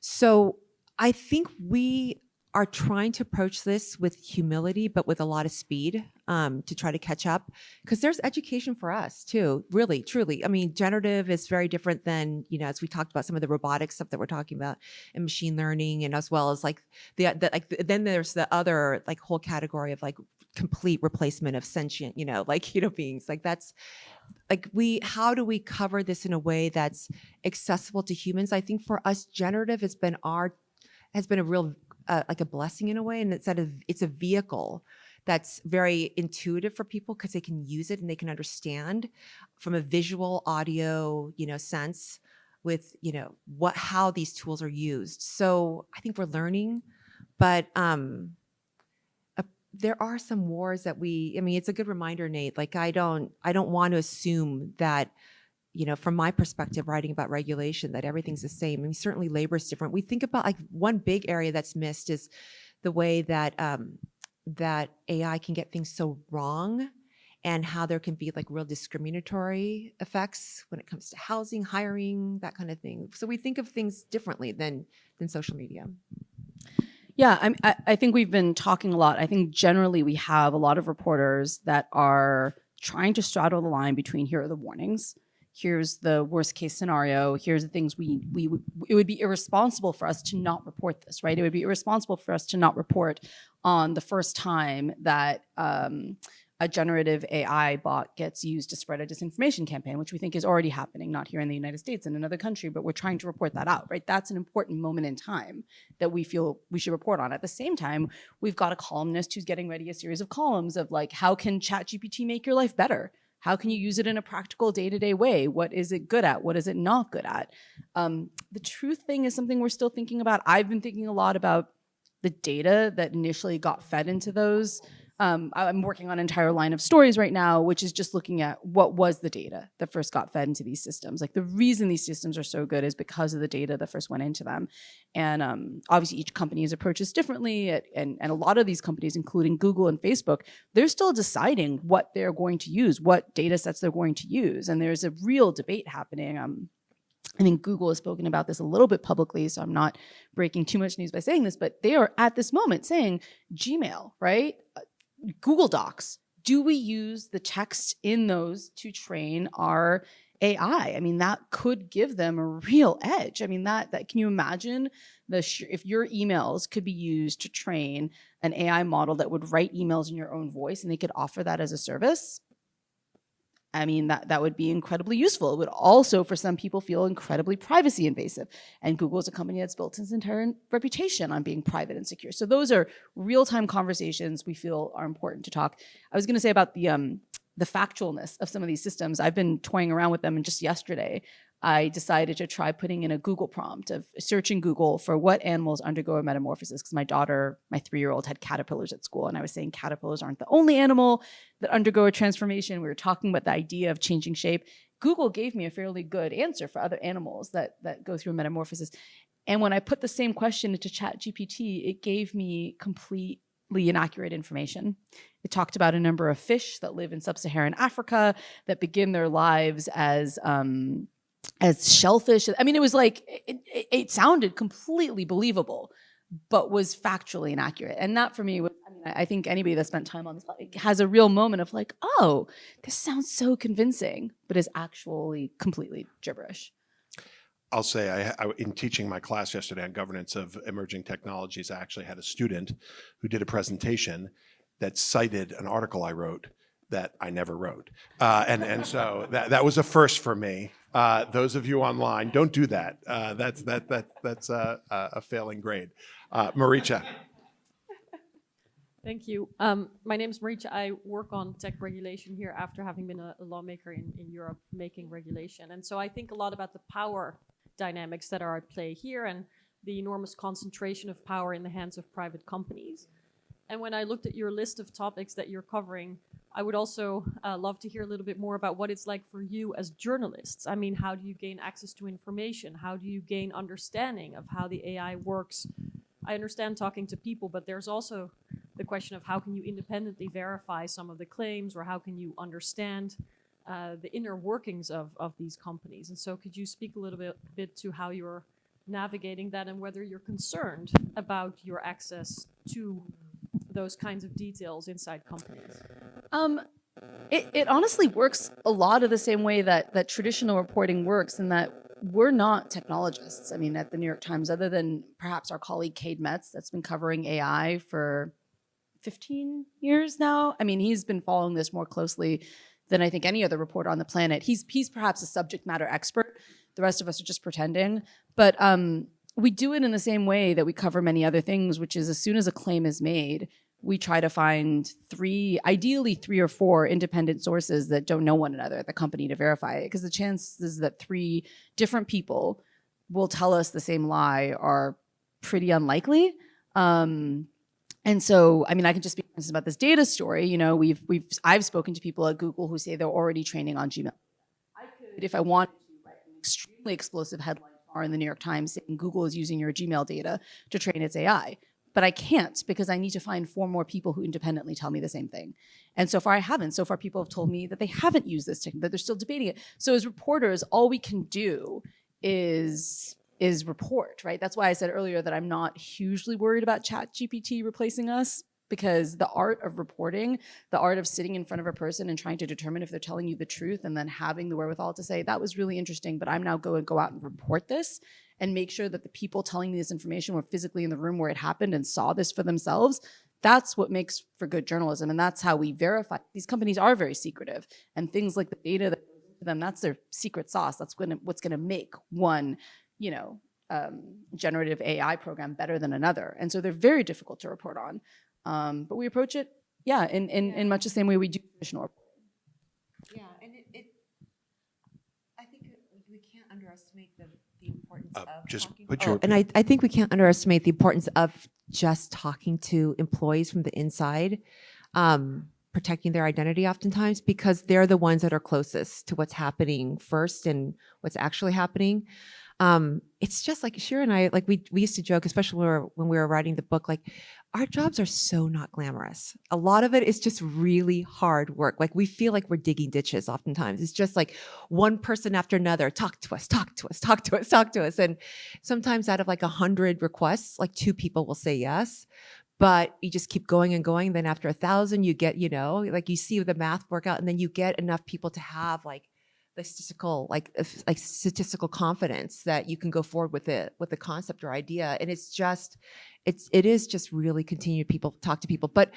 So I think we are trying to approach this with humility, but with a lot of speed to try to catch up, because there's education for us too, really, truly. I mean, generative is very different than, as we talked about some of the robotic stuff that we're talking about and machine learning, and as well as like then there's the other like whole category of like complete replacement of sentient, beings. Like that's like how do we cover this in a way that's accessible to humans? I think for us, generative has been a real like a blessing in a way, and it's a vehicle that's very intuitive for people because they can use it and they can understand from a visual, audio, sense with how these tools are used. So I think we're learning, but there are some wars that it's a good reminder, Nate. Like I don't want to assume that from my perspective, writing about regulation, that everything's the same. I mean, certainly labor is different. We think about like one big area that's missed is the way that that AI can get things so wrong, and how there can be like real discriminatory effects when it comes to housing, hiring, that kind of thing. So we think of things differently than social media. Yeah, I think we've been talking a lot. I think generally we have a lot of reporters that are trying to straddle the line between here are the warnings, here's the worst case scenario, here's the things it would be irresponsible for us to not report this, right? It would be irresponsible for us to not report on the first time that a generative AI bot gets used to spread a disinformation campaign, which we think is already happening, not here in the United States, in another country, but we're trying to report that out, right? That's an important moment in time that we feel we should report on. At the same time, we've got a columnist who's getting ready a series of columns of like, how can ChatGPT make your life better? How can you use it in a practical day-to-day way? What is it good at? What is it not good at? The truth thing is something we're still thinking about. I've been thinking a lot about the data that initially got fed into those. I'm working on an entire line of stories right now, which is just looking at what was the data that first got fed into these systems. Like the reason these systems are so good is because of the data that first went into them. And obviously each company's approach is differently. And a lot of these companies, including Google and Facebook, they're still deciding what they're going to use, what data sets they're going to use. And there's a real debate happening. I think Google has spoken about this a little bit publicly, so I'm not breaking too much news by saying this, but they are at this moment saying Gmail, right? Google Docs, do we use the text in those to train our AI? I mean, that could give them a real edge. I mean, that can you imagine if your emails could be used to train an AI model that would write emails in your own voice and they could offer that as a service? I mean, that would be incredibly useful. It would also, for some people, feel incredibly privacy invasive. And Google is a company that's built its entire reputation on being private and secure. So those are real-time conversations we feel are important to talk. I was going to say about the factualness of some of these systems. I've been toying around with them, and just yesterday, I decided to try putting in a Google prompt of searching Google for what animals undergo a metamorphosis, because my daughter, my 3-year-old, had caterpillars at school, and I was saying caterpillars aren't the only animal that undergo a transformation. We were talking about the idea of changing shape. Google gave me a fairly good answer for other animals that go through a metamorphosis. And when I put the same question into ChatGPT, it gave me completely inaccurate information. It talked about a number of fish that live in sub-Saharan Africa that begin their lives as shellfish. I mean, it was like, it sounded completely believable, but was factually inaccurate. And that for me, I think anybody that spent time on this has a real moment of like, oh, this sounds so convincing, but is actually completely gibberish. I'll say, in teaching my class yesterday on governance of emerging technologies, I actually had a student who did a presentation that cited an article I wrote that I never wrote. And so that was a first for me. Those of you online, don't do that. That's a failing grade. Maricha. Thank you. My name is Maricha. I work on tech regulation here after having been a lawmaker in Europe making regulation. And so I think a lot about the power dynamics that are at play here and the enormous concentration of power in the hands of private companies. And when I looked at your list of topics that you're covering, I would also love to hear a little bit more about what it's like for you as journalists. I mean, how do you gain access to information? How do you gain understanding of how the AI works? I understand talking to people, but there's also the question of how can you independently verify some of the claims, or how can you understand the inner workings of these companies? And so could you speak a little bit to how you're navigating that and whether you're concerned about your access to those kinds of details inside companies? It honestly works a lot of the same way that traditional reporting works, in that we're not technologists. I mean, at the New York Times, other than perhaps our colleague Cade Metz, that's been covering AI for 15 years now. I mean, he's been following this more closely than I think any other reporter on the planet. He's perhaps a subject matter expert. The rest of us are just pretending. But we do it in the same way that we cover many other things, which is as soon as a claim is made, we try to find ideally three or four independent sources that don't know one another at the company to verify it. Because the chances that 3 different people will tell us the same lie are pretty unlikely. And so, I mean, I can just speak about this data story. You know, I've spoken to people at Google who say they're already training on Gmail. I could if I want to write an extremely explosive headline tomorrow in the New York Times saying Google is using your Gmail data to train its AI. But I can't because I need to find 4 more people who independently tell me the same thing. And so far I haven't. So far people have told me that they haven't used this technique, that they're still debating it. So as reporters, all we can do is report, right? That's why I said earlier that I'm not hugely worried about ChatGPT replacing us, because the art of reporting, the art of sitting in front of a person and trying to determine if they're telling you the truth and then having the wherewithal to say, that was really interesting, but I'm now going to go out and report this and make sure that the people telling me this information were physically in the room where it happened and saw this for themselves. That's what makes for good journalism. And that's how we verify. These companies are very secretive, and things like the data that goes into them, that's their secret sauce. That's what's going to make one, generative AI program better than another. And so they're very difficult to report on. But we approach it, in much the same way we do traditional reporting. Yeah, and I think we can't underestimate the importance of just talking. put your- And I think we can't underestimate the importance of just talking to employees from the inside, protecting their identity oftentimes, because they're the ones that are closest to what's happening first and what's actually happening. It's just like Sheera and I, like we used to joke, especially when we were writing the book, like our jobs are so not glamorous. A lot of it is just really hard work. Like we feel like we're digging ditches oftentimes. It's just like one person after another, talk to us, talk to us, talk to us, talk to us. And sometimes out of like 100 requests, like 2 people will say yes. But you just keep going and going. Then after 1,000, you get, like you see the math work out, and then you get enough people to have like the statistical confidence that you can go forward with the concept or idea. And it is just really continue to talk to people, and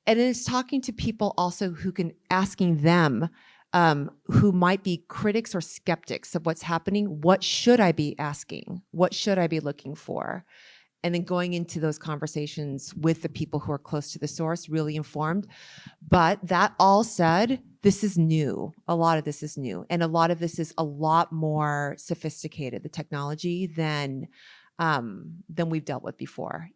it is talking to people also who can, asking them, who might be critics or skeptics of what's happening. What should I be asking? What should I be looking for? And then going into those conversations with the people who are close to the source, really informed. But that all said, this is new. A lot of this is new. And a lot of this is a lot more sophisticated, the technology, than we've dealt with before,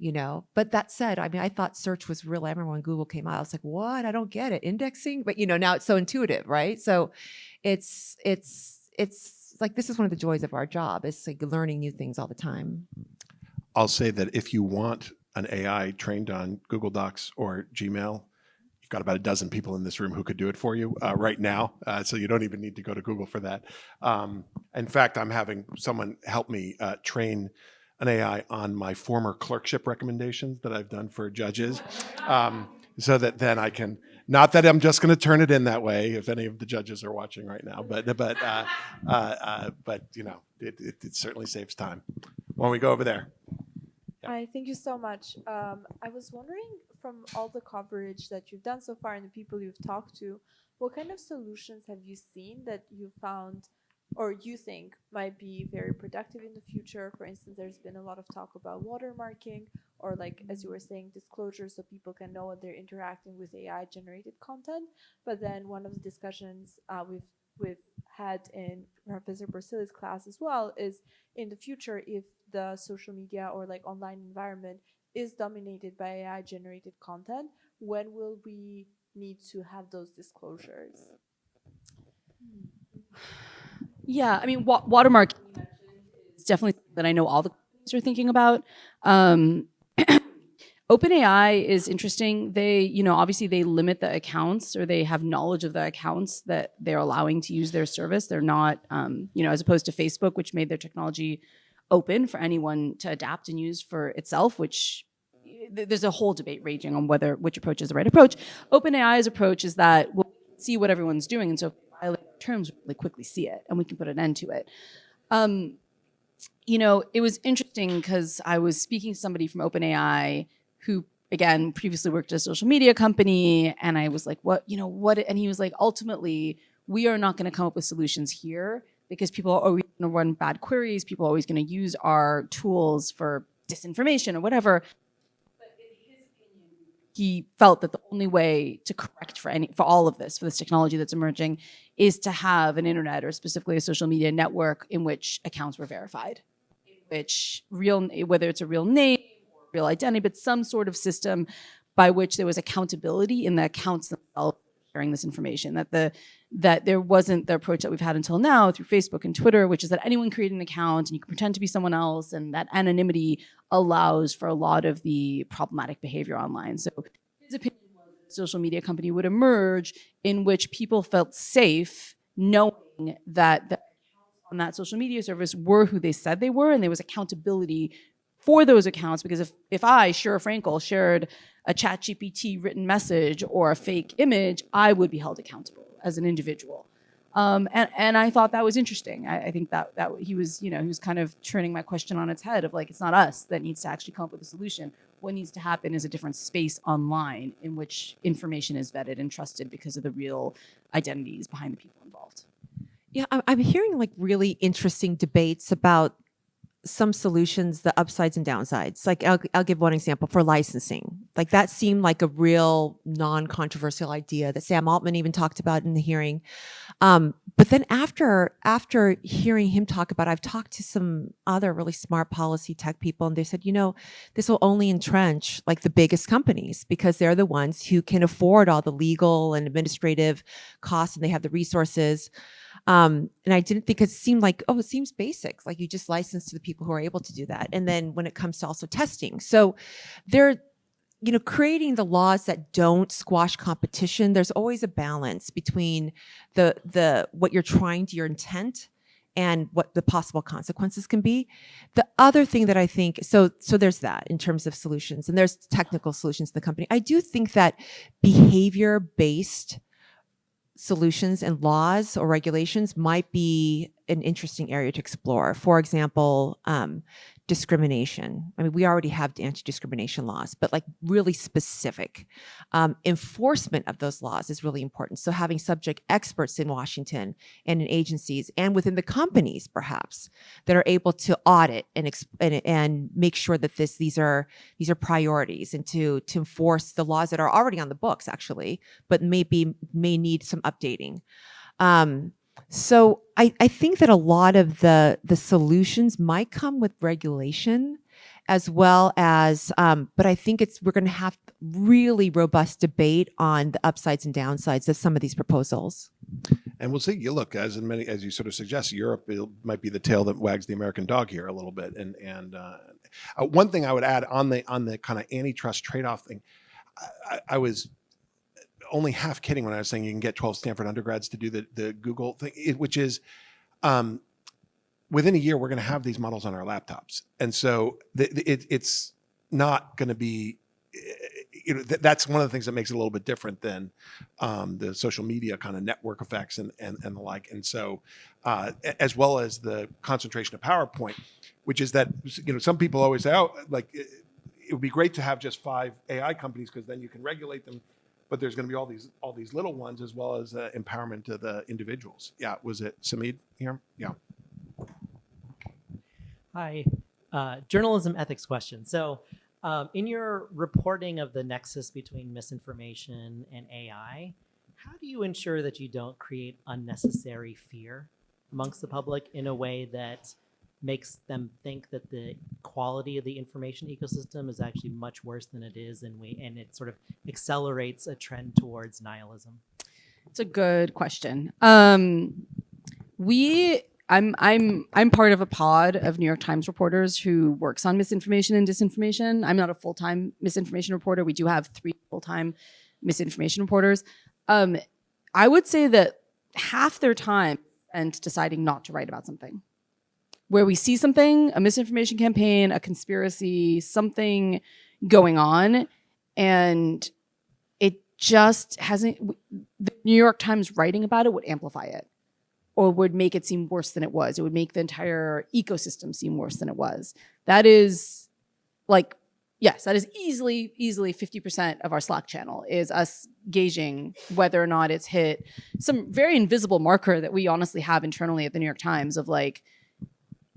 But that said, I mean, I thought search was real. I remember when Google came out, I was like, what? I don't get it. Indexing? But, now it's so intuitive, right? So it's like, this is one of the joys of our job. It's like learning new things all the time. I'll say that if you want an AI trained on Google Docs or Gmail, you've got about a dozen people in this room who could do it for you right now. So you don't even need to go to Google for that. In fact, I'm having someone help me train an AI on my former clerkship recommendations that I've done for judges, so that then I can, not that I'm just going to turn it in that way if any of the judges are watching right now, but it certainly saves time. Why don't we go over there? Hi, thank you so much. I was wondering, from all the coverage that you've done so far and the people you've talked to, what kind of solutions have you seen that you found or you think might be very productive in the future? For instance, there's been a lot of talk about watermarking, or like, as you were saying, disclosure, so people can know when they're interacting with AI-generated content. But then one of the discussions we've had in Professor Persily's class as well is, in the future, if the social media or like online environment is dominated by AI-generated content, when will we need to have those disclosures? Yeah, I mean, watermarking is definitely something that I know all the companies are thinking about. OpenAI is interesting. They, obviously they limit the accounts, or they have knowledge of the accounts that they're allowing to use their service. They're not, as opposed to Facebook, which made their technology open for anyone to adapt and use for itself, which there's a whole debate raging on which approach is the right approach. OpenAI's approach is that we'll see what everyone's doing, and so if we violate terms, we really quickly see it, and we can put an end to it. It was interesting because I was speaking to somebody from OpenAI who, again, previously worked at a social media company, and I was like, what? And he was like, ultimately, we are not going to come up with solutions here, because people are always going to run bad queries. People are always going to use our tools for disinformation or whatever. But in his opinion, he felt that the only way to correct for all of this, for this technology that's emerging, is to have an internet, or specifically a social media network, in which accounts were verified, in which whether it's a real name or real identity, but some sort of system by which there was accountability in the accounts themselves sharing this information, that there wasn't the approach that we've had until now through Facebook and Twitter, which is that anyone can create an account and you can pretend to be someone else, and that anonymity allows for a lot of the problematic behavior online. So his opinion was that a social media company would emerge in which people felt safe knowing that the accounts on that social media service were who they said they were, and there was accountability for those accounts, because if I, Sheera Frenkel, shared a ChatGPT written message or a fake image, I would be held accountable as an individual. And I thought that was interesting. I think that he was kind of turning my question on its head of like, it's not us that needs to actually come up with a solution. What needs to happen is a different space online in which information is vetted and trusted because of the real identities behind the people involved. Yeah, I'm hearing like really interesting debates about some solutions, the upsides and downsides. Like I'll give one example for licensing. Like that seemed like a real non-controversial idea that Sam Altman even talked about in the hearing. But then after hearing him talk about it, I've talked to some other really smart policy tech people, and they said, this will only entrench like the biggest companies because they're the ones who can afford all the legal and administrative costs, and they have the resources. And I didn't, because it seemed like, it seems basic. Like you just license to the people who are able to do that. And then when it comes to also testing, so they're, creating the laws that don't squash competition, there's always a balance between the what you're trying to, your intent, and what the possible consequences can be. The other thing that I think, so there's that in terms of solutions, and there's technical solutions to the company. I do think that behavior-based solutions and laws or regulations might be an interesting area to explore. For example, discrimination. I mean, we already have anti-discrimination laws, but like really specific enforcement of those laws is really important. So having subject experts in Washington and in agencies and within the companies, perhaps, that are able to audit and make sure that these are priorities, and to enforce the laws that are already on the books, actually, but may need some updating. So I think that a lot of the solutions might come with regulation, as well as, but I think we're going to have really robust debate on the upsides and downsides of some of these proposals. And we'll see. You look, as you sort of suggest, Europe might be the tail that wags the American dog here a little bit. And one thing I would add on the kind of antitrust trade-off thing, I was only half kidding when I was saying you can get 12 Stanford undergrads to do the Google thing, which is within a year, we're going to have these models on our laptops. And so it's not going to be, that's one of the things that makes it a little bit different than the social media kind of network effects and the like. And so, as well as the concentration of power point, which is that, some people always say, it would be great to have just 5 AI companies because then you can regulate them. But there's going to be all these little ones, as well as empowerment to the individuals. Yeah, was it Samid here? Yeah. Hi, journalism ethics question. So, in your reporting of the nexus between misinformation and AI, how do you ensure that you don't create unnecessary fear amongst the public in a way that makes them think that the quality of the information ecosystem is actually much worse than it is, and it sort of accelerates a trend towards nihilism? It's a good question. I'm part of a pod of New York Times reporters who works on misinformation and disinformation. I'm not a full-time misinformation reporter. We do have 3 full-time misinformation reporters. I would say that half their time spent deciding not to write about something. Where we see something, a misinformation campaign, a conspiracy, something going on, and it just hasn't, the New York Times writing about it would amplify it, or would make it seem worse than it was. It would make the entire ecosystem seem worse than it was. That is that is easily 50% of our Slack channel, is us gauging whether or not it's hit some very invisible marker that we honestly have internally at the New York Times of like,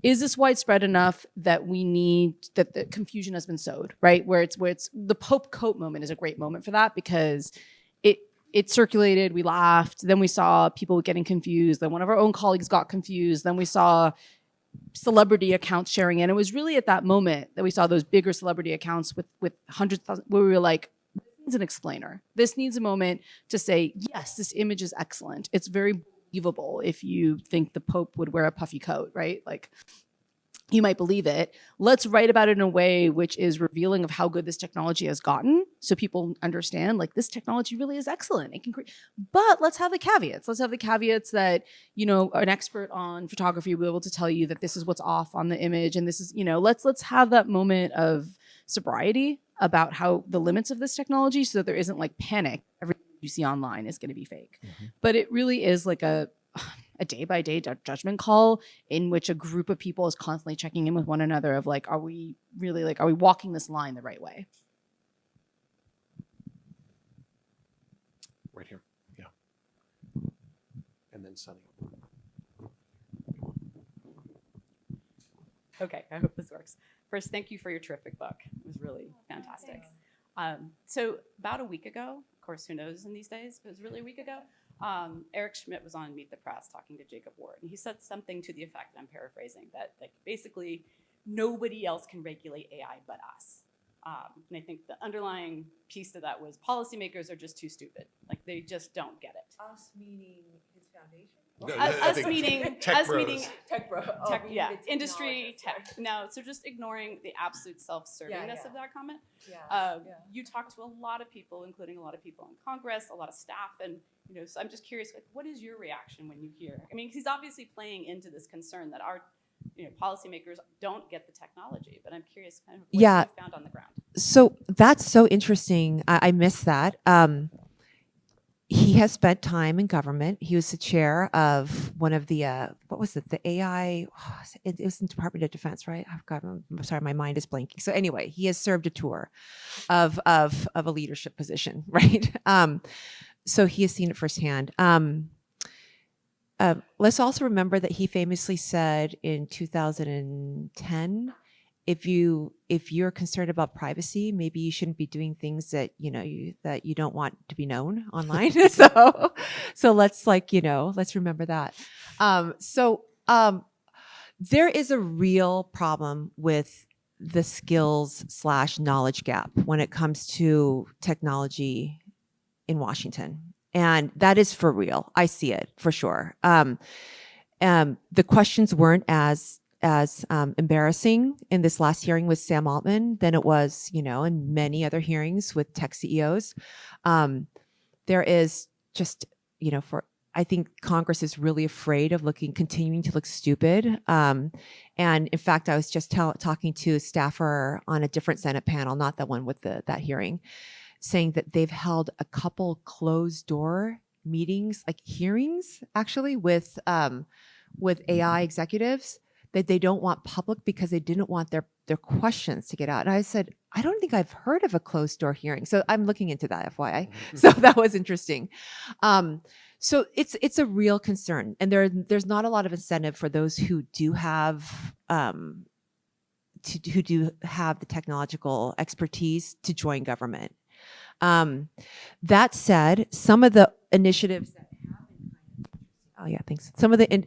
is this widespread enough that we need, that the confusion has been sowed, right? Where it's the Pope coat moment is a great moment for that, because it circulated, we laughed, then we saw people getting confused, then one of our own colleagues got confused, then we saw celebrity accounts sharing it. And it was really at that moment that we saw those bigger celebrity accounts with hundreds of thousands, where we were like, this needs an explainer. This needs a moment to say, yes, this image is excellent. It's very believable if you think the Pope would wear a puffy coat, right? Like, you might believe it. Let's write about it in a way which is revealing of how good this technology has gotten, so people understand, like, this technology really is excellent. It can create, but let's have the caveats. Let's have the caveats that, you know, an expert on photography will be able to tell you that this is what's off on the image, and this is, you know, let's have that moment of sobriety about how the limits of this technology, so that there isn't like panic. Everything you see online is going to be fake. But it really is like a day-by-day judgment call in which a group of people is constantly checking in with one another of like, are we walking this line the right way? Right here. Yeah. And then Sunny. Okay, I hope this works. First, thank you for your terrific book. It was really fantastic. So about a week ago, of course, who knows in these days, but it was really a week ago, Eric Schmidt was on Meet the Press talking to Jacob Ward, and he said something to the effect, and I'm paraphrasing, that like basically nobody else can regulate AI but us. And I think the underlying piece to that was policymakers are just too stupid. Like, they just don't get it. Us meaning his foundation? Us meaning tech bros. Tech bro. Yeah, industry, tech. No, so just ignoring the absolute self-servingness of that comment. You talk to a lot of people, including a lot of people in Congress, a lot of staff, and you know. So I'm just curious, like, what is your reaction when you hear? I mean, he's obviously playing into this concern that our, you know, policymakers don't get the technology. But I'm curious, kind of, what you found on the ground. So that's so interesting. I missed that. He has spent time in government. He was the chair of one of the, what was it? The AI, it was in the Department of Defense, right? I'm sorry, my mind is blanking. So anyway, he has served a tour of a leadership position, right? So he has seen it firsthand. Let's also remember that he famously said in 2010, if you're concerned about privacy, maybe you shouldn't be doing things that that you don't want to be known online. so let's let's remember that. There is a real problem with the skills/knowledge gap when it comes to technology in Washington, and that is for real. I see it for sure. The questions weren't as embarrassing in this last hearing with Sam Altman than it was, in many other hearings with tech CEOs. There is just, I think Congress is really afraid of continuing to look stupid. And in fact, I was just talking to a staffer on a different Senate panel, not the one with that hearing, saying that they've held a couple closed door meetings, like hearings actually with AI executives, that they don't want public because they didn't want their questions to get out. And I said, I don't think I've heard of a closed door hearing. So I'm looking into that, FYI. So that was interesting. So it's a real concern. And there's not a lot of incentive for those who do have who do have the technological expertise to join government. That said, some of the initiatives that some of the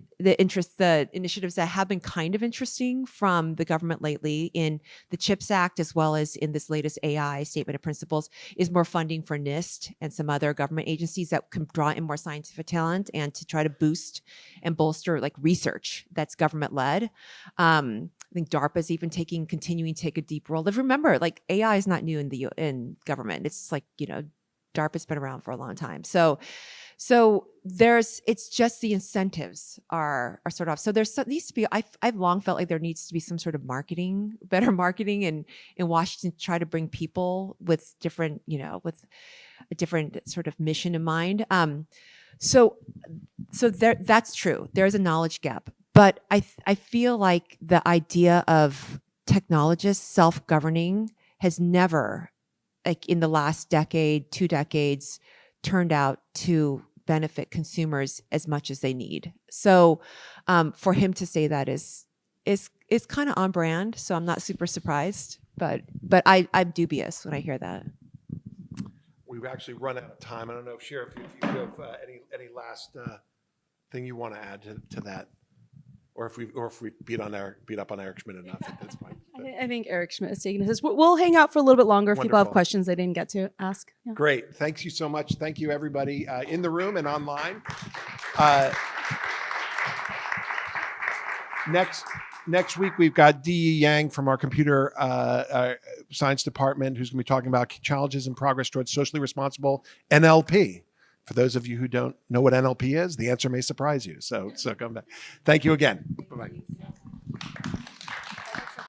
initiatives that have been kind of interesting from the government lately in the CHIPS Act, as well as in this latest AI statement of principles, is more funding for NIST and some other government agencies that can draw in more scientific talent and to try to boost and bolster research that's government led. I think DARPA is even continuing to take a deep role. Remember, AI is not new in government. It's DARPA's been around for a long time. So it's just the incentives are sort of, so needs to be, I've long felt like there needs to be some sort of better marketing in Washington to try to bring people with different, with a different sort of mission in mind. So that's true. There's a knowledge gap, but I feel like the idea of technologists self-governing has never, in the last decade, 2 decades, turned out to benefit consumers as much as they need. So for him to say that is kind of on brand. So I'm not super surprised, but I'm dubious when I hear that. We've actually run out of time. I don't know if Sheera, if you have any last thing you want to add to that, or if we beat up on Eric Schmidt enough, that's fine. I think Eric Schmidt is taking this. We'll hang out for a little bit longer if people have Wonderful. questions they didn't get to ask. Yeah. Great. Thank you so much. Thank you, everybody in the room and online. Next week, we've got Dee Yang from our computer science department, who's going to be talking about challenges and progress towards socially responsible NLP. For those of you who don't know what NLP is, the answer may surprise you. So come back. Thank you again. Bye-bye.